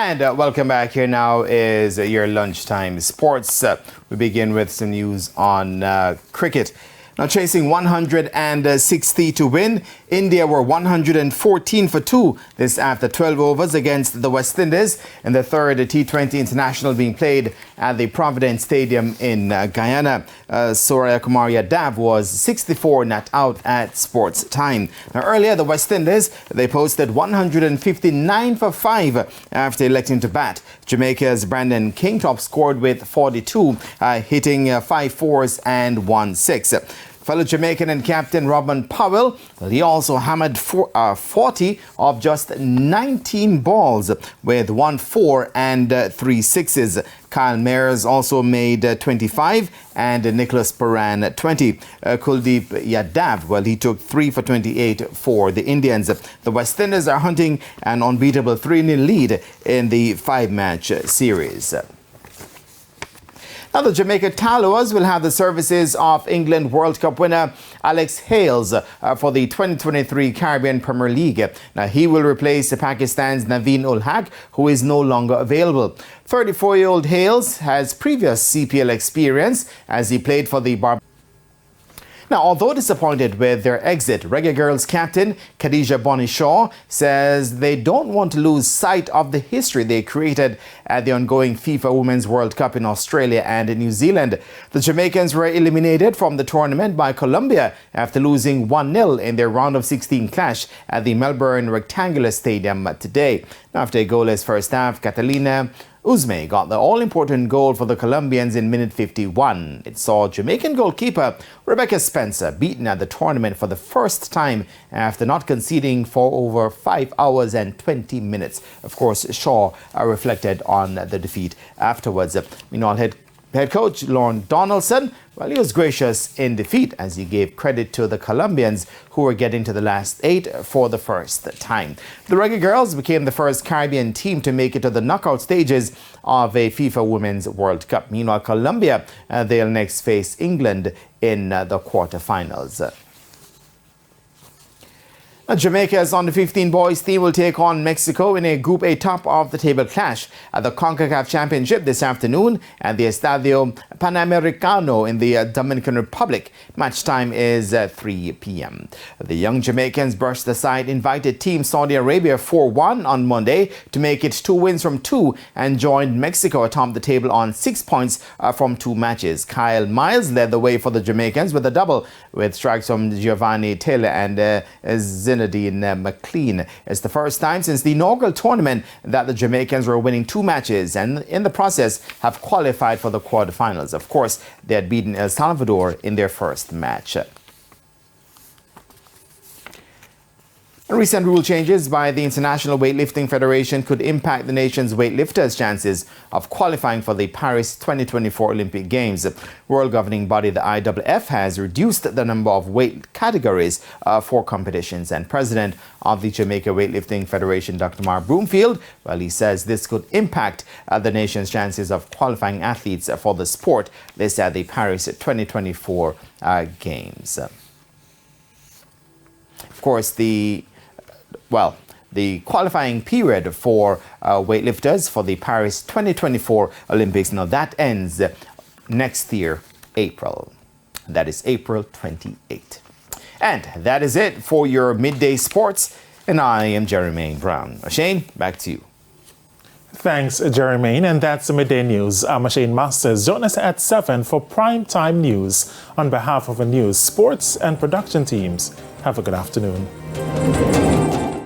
And welcome back. Here now is your lunchtime sports. We begin with some news on cricket. Now chasing 160 to win, India were 114 for 2 this after 12 overs against the West Indies in the third T20 international being played at the Providence Stadium in Guyana. Surya Kumar Yadav was 64 not out at sports time. Now earlier the West Indies, they posted 159 for 5 after electing to bat. Jamaica's Brandon Kingtop scored with 42, hitting 5 fours and 1 6. Fellow Jamaican and captain Robin Powell, he also hammered 40 of just 19 balls with 1 4 and 3 sixes. Kyle Mayers also made 25 and Nicholas Paran 20. Kuldeep Yadav, well, he took 3 for 28 for the Indians. The West Indies are hunting an unbeatable 3-0 lead in the 5-match series. Now, the Jamaica Tallawahs will have the services of England World Cup winner Alex Hales for the 2023 Caribbean Premier League. Now, he will replace Pakistan's Naveen ul Haq, who is no longer available. 34-year-old Hales has previous CPL experience as he played for the Now, although disappointed with their exit, Reggae Girls captain Khadija Bonnie Shaw says they don't want to lose sight of the history they created at the ongoing FIFA Women's World Cup in Australia and in New Zealand. The Jamaicans were eliminated from the tournament by Colombia after losing 1-0 in their round of 16 clash at the Melbourne Rectangular Stadium today. After a goalless first half, Catalina Uzme got the all-important goal for the Colombians in minute 51. It saw Jamaican goalkeeper Rebecca Spencer beaten at the tournament for the first time after not conceding for over 5 hours and 20 minutes. Of course, Shaw reflected on the defeat afterwards. Meanwhile, Head coach Lorne Donaldson, well, he was gracious in defeat as he gave credit to the Colombians who were getting to the last 8 for the first time. The Reggae Girls became the first Caribbean team to make it to the knockout stages of a FIFA Women's World Cup. Meanwhile, Colombia, they'll next face England in the quarterfinals. Jamaica's under-15 boys team will take on Mexico in a Group A top-of-the-table clash at the CONCACAF Championship this afternoon at the Estadio Panamericano in the Dominican Republic. Match time is 3 p.m. The young Jamaicans brushed aside invited team Saudi Arabia 4-1 on Monday to make it 2 wins from 2 and joined Mexico atop the table on 6 points from 2 matches. Kyle Miles led the way for the Jamaicans with a double with strikes from Giovanni Taylor and Zinedine McLean. It's the first time since the inaugural tournament that the Jamaicans were winning 2 matches and in the process have qualified for the quarterfinals. Of course, they had beaten El Salvador in their first match. Recent rule changes by the International Weightlifting Federation could impact the nation's weightlifters' chances of qualifying for the Paris 2024 Olympic Games. World governing body, the IAAF, has reduced the number of weight categories for competitions. And president of the Jamaica Weightlifting Federation, Dr. Mark Broomfield, well, he says this could impact the nation's chances of qualifying athletes for the sport. This at the Paris 2024 Games. Of course, the qualifying period for weightlifters for the Paris 2024 Olympics, now that ends next year, April. That is April 28. And that is it for your midday sports. And I am Jermaine Brown. Shane, back to you. Thanks, Jermaine. And that's the Midday News. I'm Shane Masters. Join us at 7 for Prime Time News. On behalf of the news, sports and production teams, have a good afternoon.